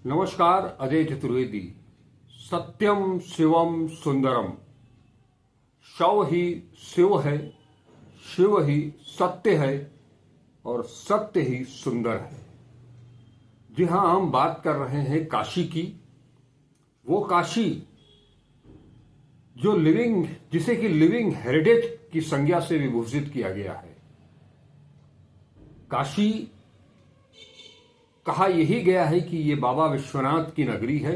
नमस्कार। अजय चतुर्वेदी। सत्यम शिवम सुंदरम। शव ही शिव है, शिव ही सत्य है और सत्य ही सुंदर है। जी हाँ, हम बात कर रहे हैं काशी की। वो काशी जो जिसे कि लिविंग हेरिटेज की संज्ञा से विभूषित किया गया है। काशी कहा यही गया है कि ये बाबा विश्वनाथ की नगरी है।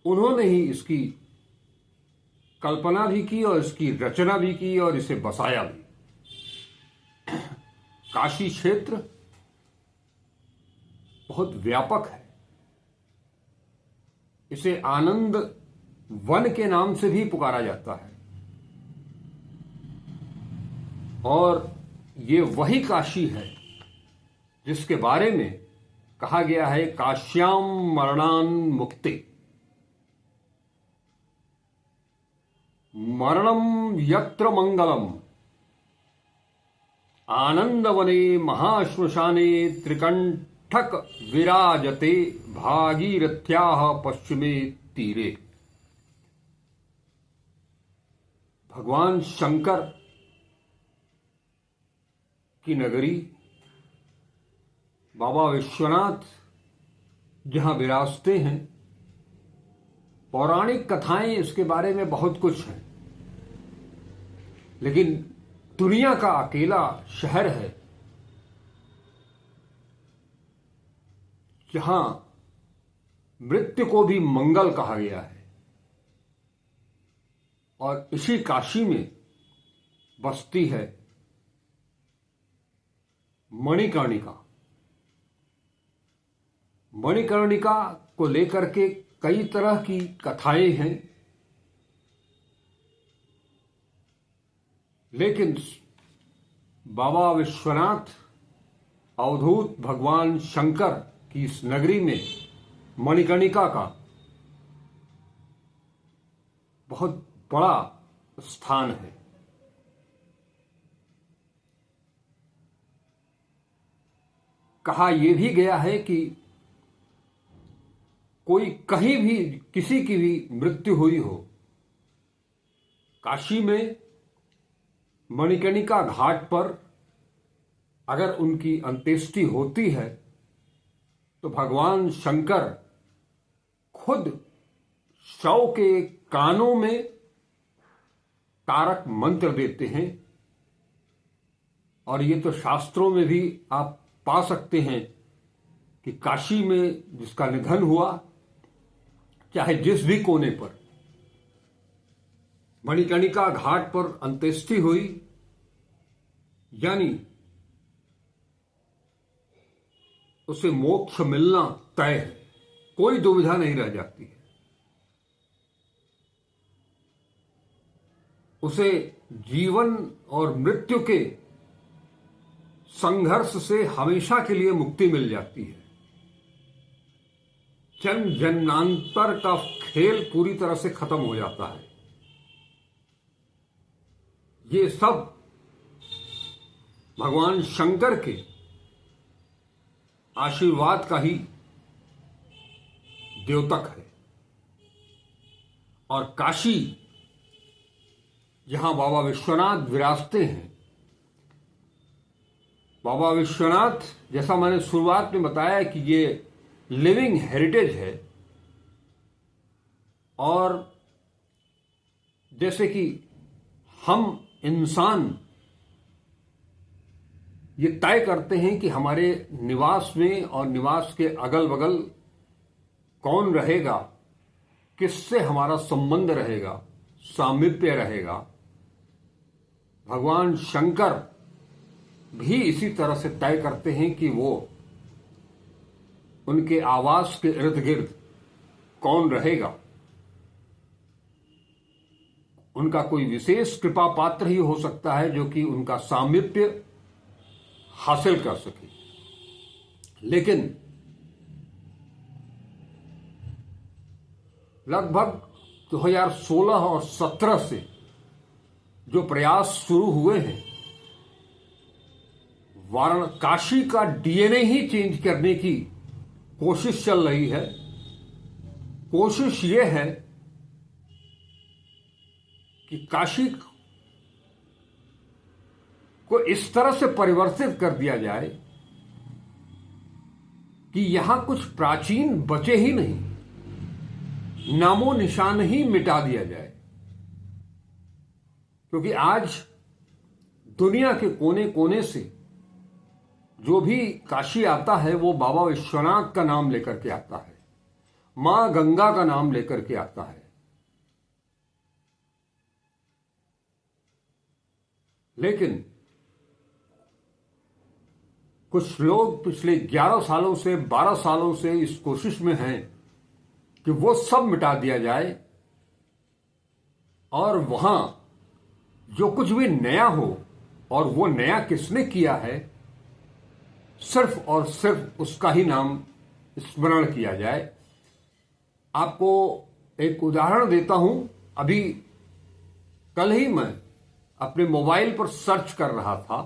उन्होंने ही इसकी कल्पना भी की और इसकी रचना भी की और इसे बसाया भी। काशी क्षेत्र बहुत व्यापक है। इसे आनंद वन के नाम से भी पुकारा जाता है और ये वही काशी है जिसके बारे में कहा गया है काश्याम मरणान मुक्ति। मरणम यत्र मंगलम आनंदवने महाश्मशाने त्रिकंठक विराजते भागीरथ्याः पश्चिमे तीरे। भगवान शंकर की नगरी बाबा विश्वनाथ जहां विराजते हैं। पौराणिक कथाएं इसके बारे में बहुत कुछ हैं, लेकिन दुनिया का अकेला शहर है जहां मृत्यु को भी मंगल कहा गया है। और इसी काशी में बसती है मणिकर्णिका। मणिकर्णिका को लेकर के कई तरह की कथाएं हैं, लेकिन बाबा विश्वनाथ अवधूत भगवान शंकर की इस नगरी में मणिकर्णिका का बहुत बड़ा स्थान है। कहा यह भी गया है कि कोई कहीं भी किसी की भी मृत्यु हुई हो, काशी में मणिकर्णिका घाट पर अगर उनकी अंत्येष्टि होती है तो भगवान शंकर खुद शव के कानों में तारक मंत्र देते हैं। और ये तो शास्त्रों में भी आप पा सकते हैं कि काशी में जिसका निधन हुआ, चाहे जिस भी कोने पर मणिकर्णिका घाट पर अंत्येष्टि हुई, यानी उसे मोक्ष मिलना तय है, कोई दुविधा नहीं रह जाती है। उसे जीवन और मृत्यु के संघर्ष से हमेशा के लिए मुक्ति मिल जाती है। जन्म जन्मांतर का खेल पूरी तरह से खत्म हो जाता है। ये सब भगवान शंकर के आशीर्वाद का ही द्योतक है। और काशी जहां बाबा विश्वनाथ विराजते हैं, बाबा विश्वनाथ, जैसा मैंने शुरुआत में बताया कि ये लिविंग हेरिटेज है। और जैसे कि हम इंसान ये तय करते हैं कि हमारे निवास में और निवास के अगल बगल कौन रहेगा, किससे हमारा संबंध रहेगा, सामीप्य रहेगा, भगवान शंकर भी इसी तरह से तय करते हैं कि वो उनके आवास के इर्द गिर्द कौन रहेगा। उनका कोई विशेष कृपा पात्र ही हो सकता है जो कि उनका सामीप्य हासिल कर सके। लेकिन लगभग 2016 और 17 से जो प्रयास शुरू हुए हैं, काशी का डीएनए ही चेंज करने की कोशिश चल रही है। कोशिश ये है कि काशी को इस तरह से परिवर्तित कर दिया जाए कि यहां कुछ प्राचीन बचे ही नहीं, नामो निशान ही मिटा दिया जाए। क्योंकि आज दुनिया के कोने कोने से जो भी काशी आता है वो बाबा विश्वनाथ का नाम लेकर के आता है, मां गंगा का नाम लेकर के आता है। लेकिन कुछ लोग पिछले 11 सालों से 12 सालों से इस कोशिश में हैं कि वो सब मिटा दिया जाए और वहां जो कुछ भी नया हो, और वो नया किसने किया है, सिर्फ और सिर्फ उसका ही नाम स्मरण किया जाए। आपको एक उदाहरण देता हूं। अभी कल ही मैं अपने मोबाइल पर सर्च कर रहा था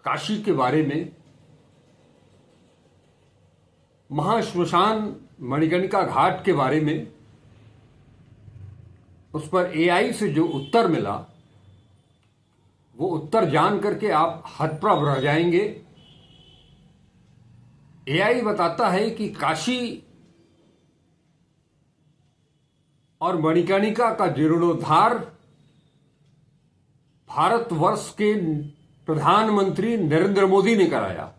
काशी के बारे में। महाश्मशान मणिकर्णिका घाट के बारे में उस पर एआई से जो उत्तर मिला, वो उत्तर जान करके आप हतप्रभ रह जाएंगे। एआई बताता है कि काशी और मणिकर्णिका का जीर्णोद्धार भारतवर्ष के प्रधानमंत्री नरेंद्र मोदी ने कराया।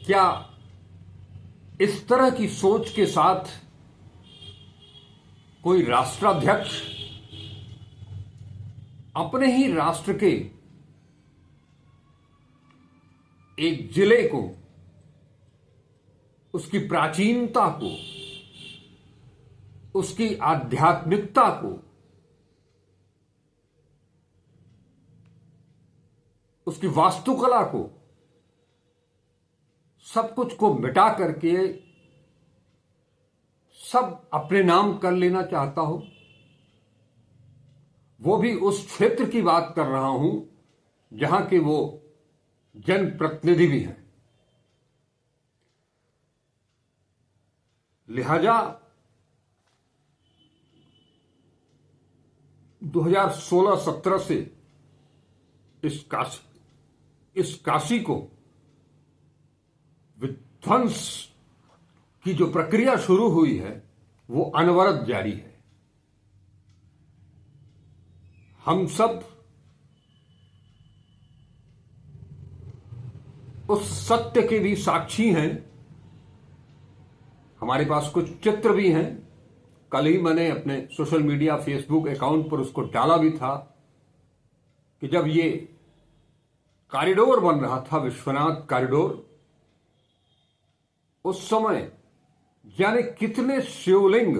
क्या इस तरह की सोच के साथ कोई राष्ट्राध्यक्ष अपने ही राष्ट्र के एक जिले को, उसकी प्राचीनता को, उसकी आध्यात्मिकता को, उसकी वास्तुकला को, सब कुछ को मिटा करके सब अपने नाम कर लेना चाहता हो? वो भी उस क्षेत्र की बात कर रहा हूं जहां के वो जनप्रतिनिधि भी हैं। लिहाजा 2016-17 से इस काशी को विध्वंस की जो प्रक्रिया शुरू हुई है वो अनवरत जारी है। हम सब उस सत्य के भी साक्षी हैं। हमारे पास कुछ चित्र भी हैं। कल ही मैंने अपने सोशल मीडिया फेसबुक अकाउंट पर उसको डाला भी था कि जब ये कॉरिडोर बन रहा था, विश्वनाथ कॉरिडोर, उस समय जाने कितने शिवलिंग,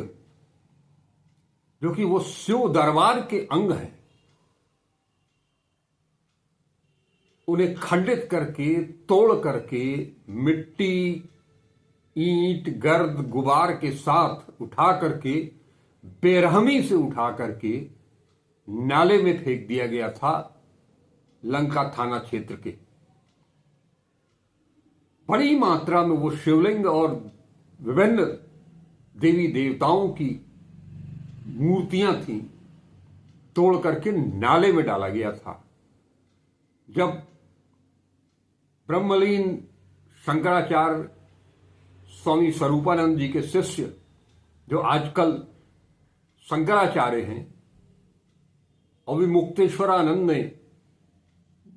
जो कि वो शिव दरबार के अंग हैं, उन्हें खंडित करके, तोड़ करके, मिट्टी, ईंट, गर्द, गुबार के साथ उठा करके, बेरहमी से उठा करके नाले में फेंक दिया गया था लंका थाना क्षेत्र के। बड़ी मात्रा में वो शिवलिंग और विभिन्न देवी देवताओं की मूर्तियां थीं, तोड़ करके नाले में डाला गया था। जब ब्रह्मलीन शंकराचार्य स्वामी स्वरूपानंद जी के शिष्य, जो आजकल शंकराचार्य हैं, और भी मुक्तेश्वरानंद ने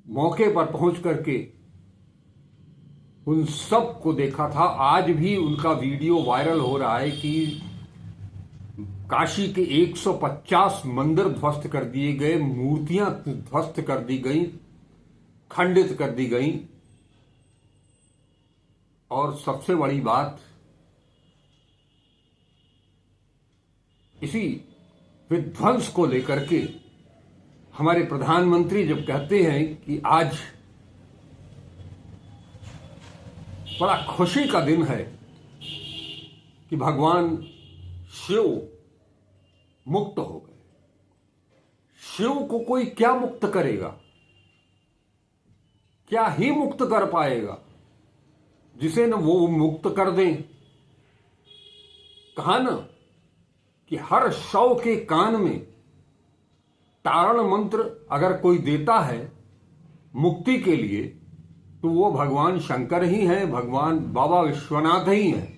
मौके पर पहुंच करके उन सब को देखा था। आज भी उनका वीडियो वायरल हो रहा है कि काशी के 150 मंदिर ध्वस्त कर दिए गए, मूर्तियां ध्वस्त कर दी गई, खंडित कर दी गई। और सबसे बड़ी बात, इसी विध्वंस को लेकर के हमारे प्रधानमंत्री जब कहते हैं कि आज बड़ा खुशी का दिन है कि भगवान शिव मुक्त हो गए। शिव को कोई क्या मुक्त करेगा? क्या ही मुक्त कर पाएगा, जिसे न वो मुक्त कर दें। कहा ना कि हर शव के कान में तारण मंत्र अगर कोई देता है मुक्ति के लिए, तो वो भगवान शंकर ही हैं, भगवान बाबा विश्वनाथ ही हैं।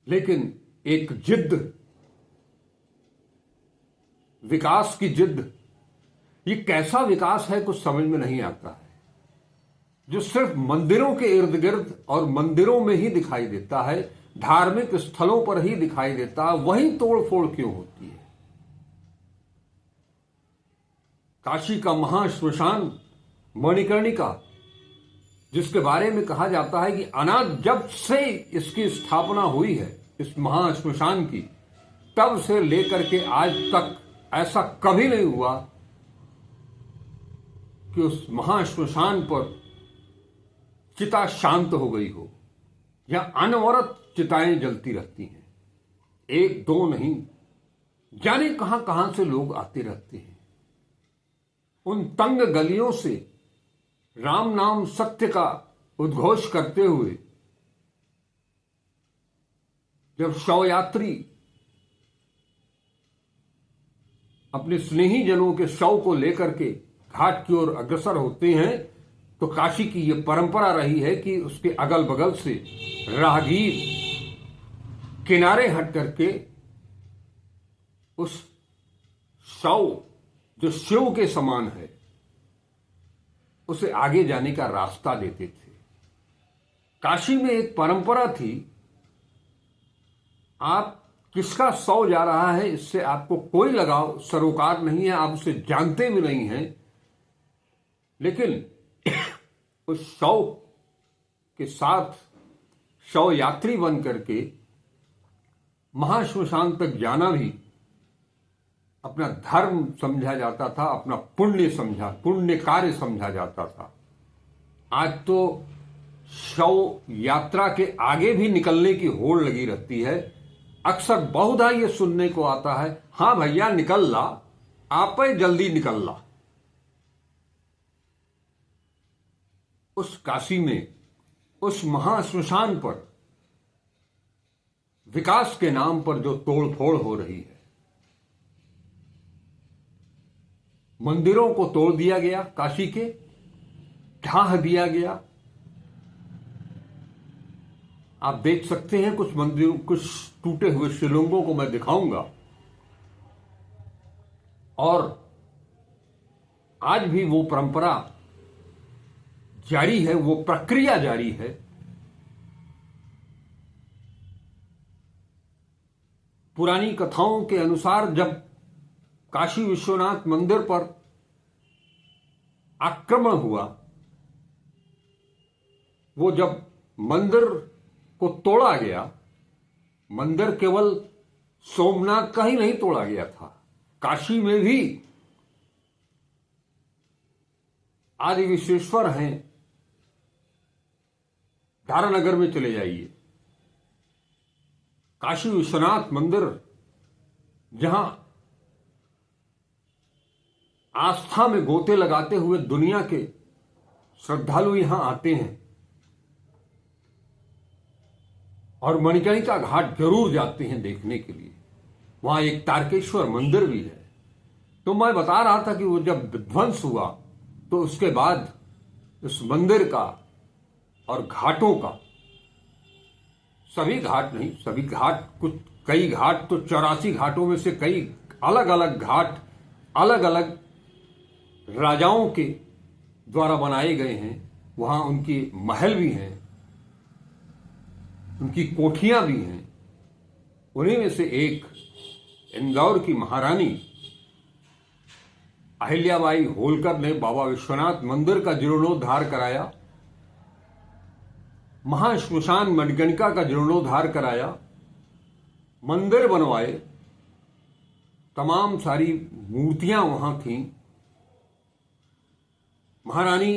लेकिन एक जिद्द, विकास की जिद्द, ये कैसा विकास है कुछ समझ में नहीं आता है, जो सिर्फ मंदिरों के इर्द गिर्द और मंदिरों में ही दिखाई देता है, धार्मिक स्थलों पर ही दिखाई देता है। वहीं तोड़फोड़ क्यों होती है? काशी का महाश्मशान मणिकर्णिका, जिसके बारे में कहा जाता है कि अनाद जब से इसकी स्थापना हुई है इस महाश्मशान की, तब से लेकर के आज तक ऐसा कभी नहीं हुआ कि उस महाश्मशान पर चिता शांत हो गई हो, या अनवरत चिताएं जलती रहती हैं। एक दो नहीं, जाने कहां कहां से लोग आते रहते हैं। उन तंग गलियों से राम नाम सत्य का उद्घोष करते हुए जब शव यात्री अपने स्नेही जनों के शव को लेकर के घाट की ओर अग्रसर होते हैं, तो काशी की यह परंपरा रही है कि उसके अगल बगल से राहगीर किनारे हट करके उस शव जो शिव के समान है उसे आगे जाने का रास्ता देते थे। काशी में एक परंपरा थी, आप किसका शव जा रहा है इससे आपको कोई लगाव सरोकार नहीं है, आप उसे जानते भी नहीं हैं, लेकिन उस शव के साथ शव यात्री बन करके महाश्मशान तक जाना भी अपना धर्म समझा जाता था, अपना पुण्य कार्य समझा जाता था। आज तो शव यात्रा के आगे भी निकलने की होड़ लगी रहती है। अक्सर बहुधा ये सुनने को आता है, हां भैया निकल ला, आप जल्दी निकल ला। उस काशी में, उस महाश्मशान पर विकास के नाम पर जो तोड़फोड़ हो रही है, मंदिरों को तोड़ दिया गया, काशी के ढाह दिया गया। आप देख सकते हैं कुछ मंदिरों, कुछ टूटे हुए शिवलिंगों को मैं दिखाऊंगा, और आज भी वो परंपरा जारी है, वो प्रक्रिया जारी है। पुरानी कथाओं के अनुसार जब काशी विश्वनाथ मंदिर पर आक्रमण हुआ, वो जब मंदिर को तोड़ा गया, मंदिर केवल सोमनाथ का ही नहीं तोड़ा गया था, काशी में भी आदि विश्वेश्वर हैं। धारानगर में चले जाइए, काशी विश्वनाथ मंदिर जहां आस्था में गोते लगाते हुए दुनिया के श्रद्धालु यहां आते हैं, और मणिकर्णिका घाट जरूर जाते हैं देखने के लिए। वहां एक तारकेश्वर मंदिर भी है। तो मैं बता रहा था कि वो जब विध्वंस हुआ, तो उसके बाद इस मंदिर का और घाटों का, सभी घाट नहीं, सभी घाट, कुछ कई घाट तो 84 घाटों में से कई अलग अलग घाट अलग अलग राजाओं के द्वारा बनाए गए हैं। वहां उनके महल भी हैं, उनकी कोठियां भी हैं। उन्हीं में से एक इंदौर की महारानी अहिल्याबाई होलकर ने बाबा विश्वनाथ मंदिर का जीर्णोद्धार कराया, महाश्मशान मणिकर्णिका का जीर्णोद्धार कराया, मंदिर बनवाए, तमाम सारी मूर्तियां वहां थीं। महारानी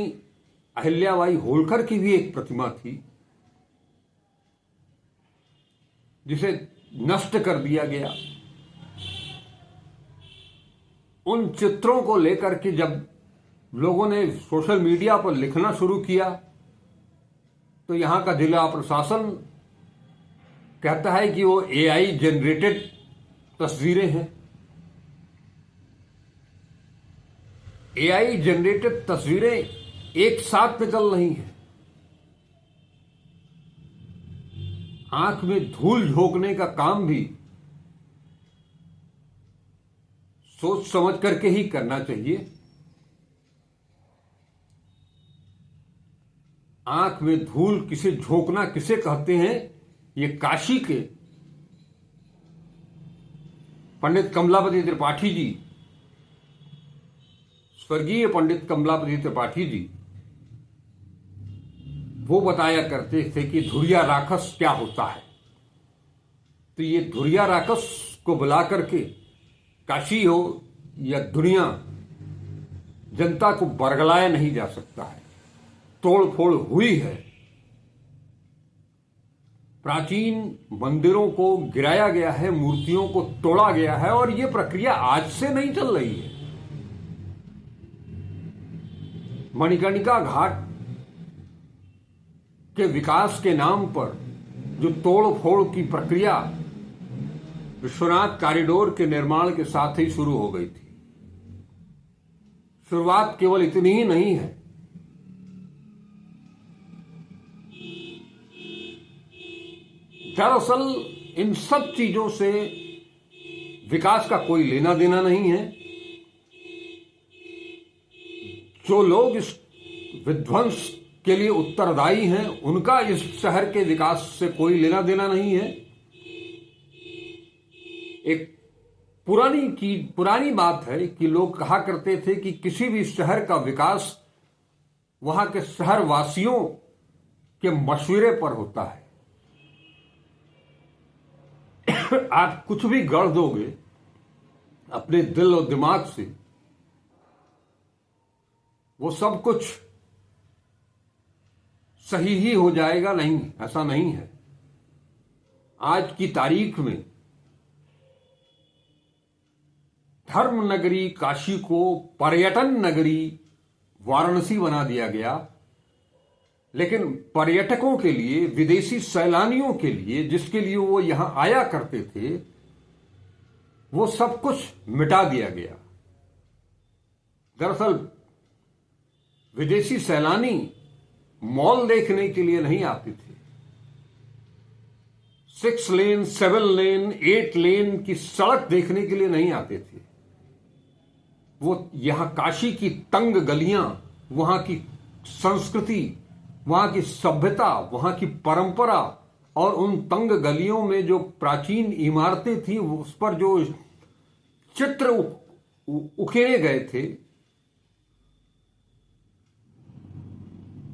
अहिल्याबाई होलकर की भी एक प्रतिमा थी, जिसे नष्ट कर दिया गया। उन चित्रों को लेकर के जब लोगों ने सोशल मीडिया पर लिखना शुरू किया तो यहां का जिला प्रशासन कहता है कि वो एआई जनरेटेड तस्वीरें हैं। एआई जनरेटेड तस्वीरें एक साथ निकल रही हैं। आंख में धूल झोंकने का काम भी सोच समझ करके ही करना चाहिए। आंख में धूल किसे झोंकना किसे कहते हैं, ये काशी के पंडित कमलापति त्रिपाठी जी, स्वर्गीय पंडित कमलापति त्रिपाठी जी, वो बताया करते थे कि धुरिया राक्षस क्या होता है। तो ये धुरिया राक्षस को बुला करके काशी हो या दुनिया, जनता को बरगलाया नहीं जा सकता है। तोड़ फोड़ हुई है, प्राचीन मंदिरों को गिराया गया है, मूर्तियों को तोड़ा गया है, और ये प्रक्रिया आज से नहीं चल रही है। मणिकर्णिका घाट के विकास के नाम पर जो तोड़ फोड़ की प्रक्रिया विश्वनाथ कॉरिडोर के निर्माण के साथ ही शुरू हो गई थी। शुरुआत केवल इतनी ही नहीं है, दरअसल इन सब चीजों से विकास का कोई लेना देना नहीं है। जो लोग इस विध्वंस के लिए उत्तरदायी हैं, उनका इस शहर के विकास से कोई लेना देना नहीं है। एक पुरानी बात है कि लोग कहा करते थे कि किसी भी शहर का विकास वहां के शहर वासियों के मशवरे पर होता है। आप कुछ भी गढ़ दोगे अपने दिल और दिमाग से, वो सब कुछ सही ही हो जाएगा, नहीं, ऐसा नहीं है। आज की तारीख में धर्म नगरी काशी को पर्यटन नगरी वाराणसी बना दिया गया, लेकिन पर्यटकों के लिए, विदेशी सैलानियों के लिए, जिसके लिए वो यहां आया करते थे, वो सब कुछ मिटा दिया गया। दरअसल विदेशी सैलानी मॉल देखने के लिए नहीं आते थे, 6 लेन, 7 लेन, 8 लेन की सड़क देखने के लिए नहीं आते थे। वो यहां काशी की तंग गलियां, वहां की संस्कृति, वहां की सभ्यता, वहां की परंपरा, और उन तंग गलियों में जो प्राचीन इमारतें थी, उस पर जो चित्र उकेरे गए थे,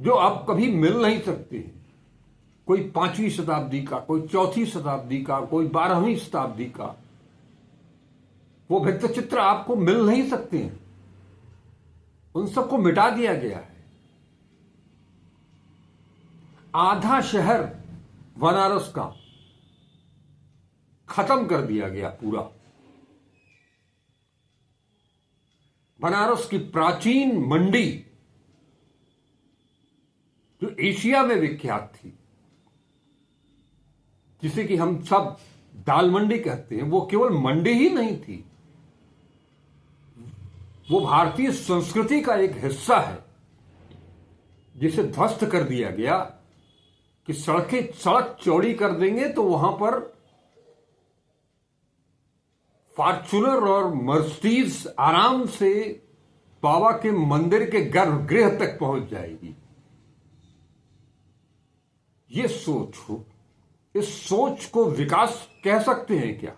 जो अब कभी मिल नहीं सकते। कोई 5वीं शताब्दी का, कोई 4थी शताब्दी का, कोई 12वीं शताब्दी का, वो भित्त चित्र आपको मिल नहीं सकते हैं। उन सबको मिटा दिया गया है। आधा शहर बनारस का खत्म कर दिया गया पूरा। बनारस की प्राचीन मंडी, जो एशिया में विख्यात थी, जिसे कि हम सब दाल मंडी कहते हैं, वो केवल मंडी ही नहीं थी, वो भारतीय संस्कृति का एक हिस्सा है, जिसे ध्वस्त कर दिया गया कि सड़क चौड़ी कर देंगे तो वहां पर फॉर्च्यूनर और मर्सिडीज आराम से बाबा के मंदिर के गर्भगृह तक पहुंच जाएगी। ये सोच हो, इस सोच को विकास कह सकते हैं क्या?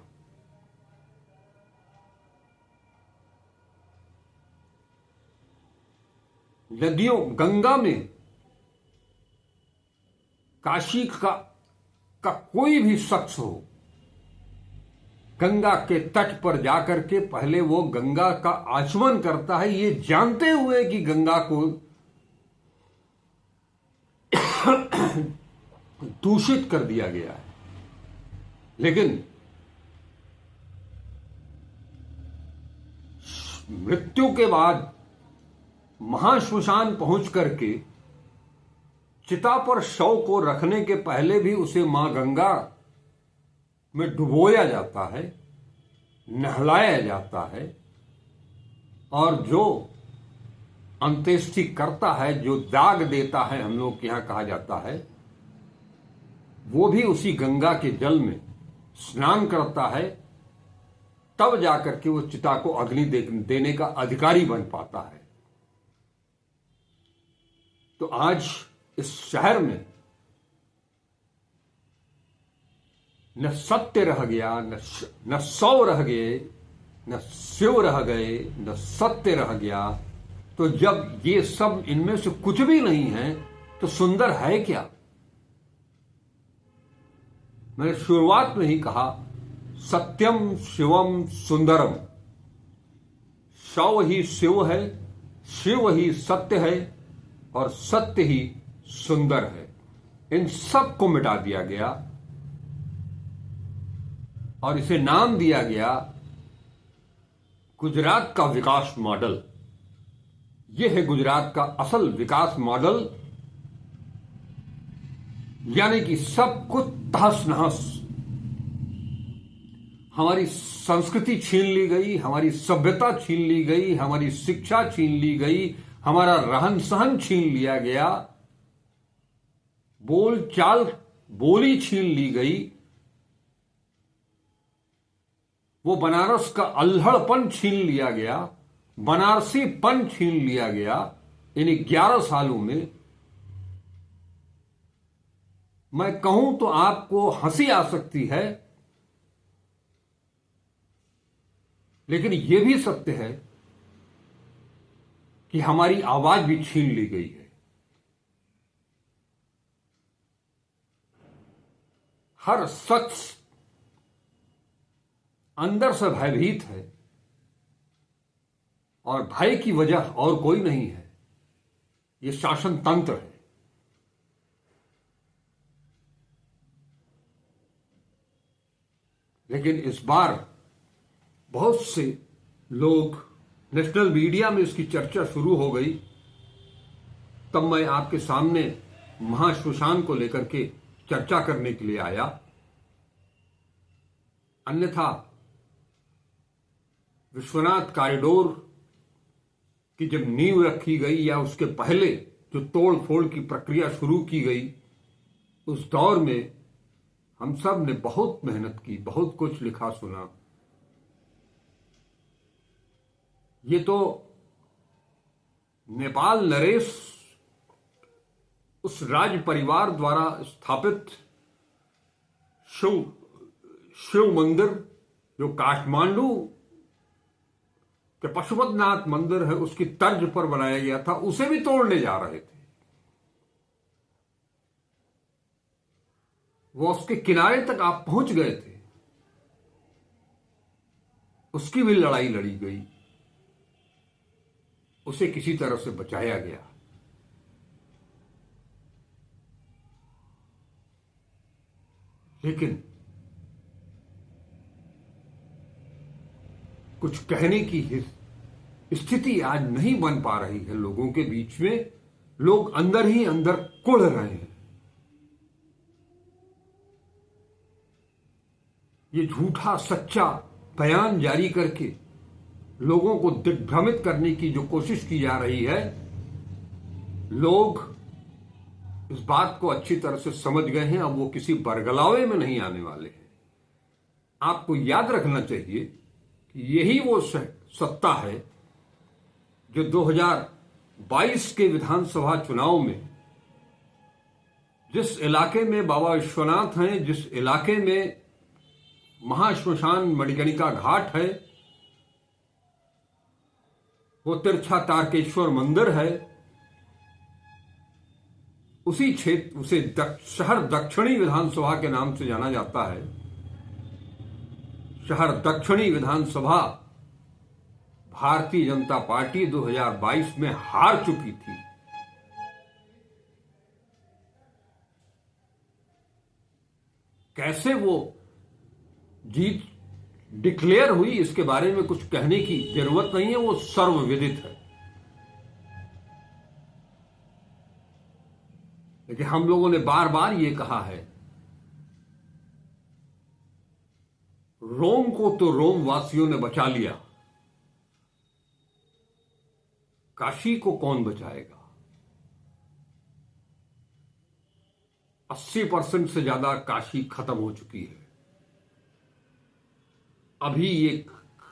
नदियों, गंगा में, काशी का कोई भी शख्स हो, गंगा के तट पर जाकर के पहले वो गंगा का आचमन करता है, ये जानते हुए कि गंगा को दूषित कर दिया गया है। लेकिन मृत्यु के बाद महाश्मशान पहुंच करके चिता पर शव को रखने के पहले भी उसे मां गंगा में डुबोया जाता है, नहलाया जाता है, और जो अंत्येष्टि करता है, जो दाग देता है, हम लोग के यहां कहा जाता है, वो भी उसी गंगा के जल में स्नान करता है, तब जाकर के वो चिता को अग्नि देने का अधिकारी बन पाता है। तो आज इस शहर में न सत्य रह गया, न सौ रह गए, न शिव रह गए, न सत्य रह गया। तो जब ये सब इनमें से कुछ भी नहीं है तो सुंदर है क्या? मैंने शुरुआत में ही कहा, सत्यम शिवम सुंदरम। शव ही शिव है, शिव ही सत्य है, और सत्य ही सुंदर है। इन सब को मिटा दिया गया और इसे नाम दिया गया गुजरात का विकास मॉडल। यह है गुजरात का असल विकास मॉडल, यानी कि सब कुछ तहस नहस। हमारी संस्कृति छीन ली गई, हमारी सभ्यता छीन ली गई, हमारी शिक्षा छीन ली गई, हमारा रहन सहन छीन लिया गया, बोल चाल बोली छीन ली गई, वो बनारस का अल्हड़पन छीन लिया गया, बनारसीपन छीन लिया गया। इन 11 सालों में मैं कहूं तो आपको हंसी आ सकती है, लेकिन यह भी सत्य है कि हमारी आवाज भी छीन ली गई है। हर शख्स अंदर से भयभीत है, और भय की वजह और कोई नहीं है, यह शासन तंत्र है। लेकिन इस बार बहुत से लोग, नेशनल मीडिया में इसकी चर्चा शुरू हो गई, तब मैं आपके सामने महाश्मशान को लेकर के चर्चा करने के लिए आया। अन्यथा विश्वनाथ कॉरिडोर की जब नींव रखी गई या उसके पहले जो तोड़ फोड़ की प्रक्रिया शुरू की गई, उस दौर में हम सब ने बहुत मेहनत की, बहुत कुछ लिखा सुना। ये तो नेपाल नरेश उस राज परिवार द्वारा स्थापित शिव मंदिर, जो काठमांडू के पशुपतिनाथ मंदिर है उसकी तर्ज पर बनाया गया था, उसे भी तोड़ने जा रहे थे। वो उसके किनारे तक आप पहुंच गए थे, उसकी भी लड़ाई लड़ी गई, उसे किसी तरह से बचाया गया। लेकिन कुछ कहने की स्थिति आज नहीं बन पा रही है लोगों के बीच में। लोग अंदर ही अंदर कुढ़ रहे हैं। ये झूठा सच्चा बयान जारी करके लोगों को दिग्भ्रमित करने की जो कोशिश की जा रही है, लोग इस बात को अच्छी तरह से समझ गए हैं। अब वो किसी बरगलावे में नहीं आने वाले हैं। आपको याद रखना चाहिए कि यही वो सत्ता है जो 2022 के विधानसभा चुनाव में, जिस इलाके में बाबा विश्वनाथ हैं, जिस इलाके में महाश्मशान मणिकर्णिका घाट है, वो तिरछा तारकेश्वर मंदिर है, उसी क्षेत्र, उसे शहर दक्षिणी विधानसभा के नाम से जाना जाता है। शहर दक्षिणी विधानसभा भारतीय जनता पार्टी 2022 में हार चुकी थी। कैसे वो जीत डिक्लेयर हुई, इसके बारे में कुछ कहने की जरूरत नहीं है, वो सर्वविदित है। लेकिन हम लोगों ने बार बार ये कहा है, रोम को तो रोम वासियों ने बचा लिया, काशी को कौन बचाएगा? 80% से ज्यादा काशी खत्म हो चुकी है। अभी ये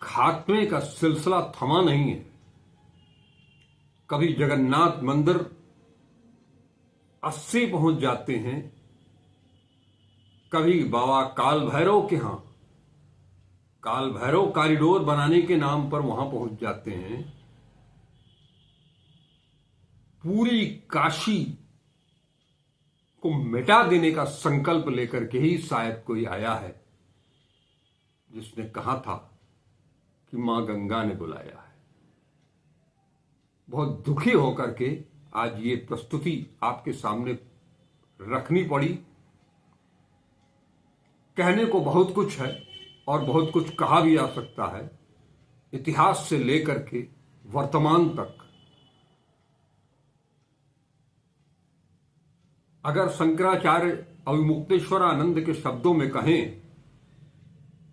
खात्मे का सिलसिला थमा नहीं है। कभी जगन्नाथ मंदिर 80 पहुंच जाते हैं, कभी बाबा काल भैरव के यहां काल भैरव कॉरिडोर बनाने के नाम पर वहां पहुंच जाते हैं। पूरी काशी को मिटा देने का संकल्प लेकर के ही शायद कोई आया है, जिसने कहा था कि मां गंगा ने बुलाया है। बहुत दुखी होकर के आज ये प्रस्तुति आपके सामने रखनी पड़ी। कहने को बहुत कुछ है और बहुत कुछ कहा भी आ सकता है, इतिहास से लेकर के वर्तमान तक। अगर शंकराचार्य अविमुक्तेश्वर आनंद के शब्दों में कहें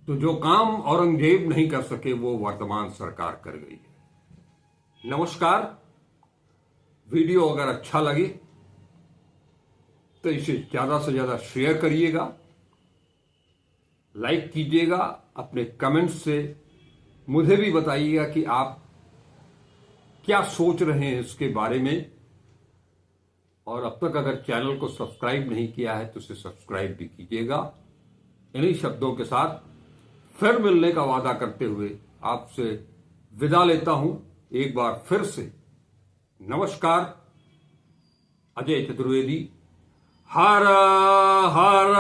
तो जो काम औरंगजेब नहीं कर सके वो वर्तमान सरकार कर गई है। नमस्कार। वीडियो अगर अच्छा लगे तो इसे ज्यादा से ज्यादा शेयर करिएगा, लाइक कीजिएगा, अपने कमेंट्स से मुझे भी बताइएगा कि आप क्या सोच रहे हैं इसके बारे में। और अब तक अगर चैनल को सब्सक्राइब नहीं किया है तो इसे सब्सक्राइब भी कीजिएगा। इन्हीं शब्दों के साथ फिर मिलने का वादा करते हुए आपसे विदा लेता हूं। एक बार फिर से नमस्कार। अजय चतुर्वेदी। हर हर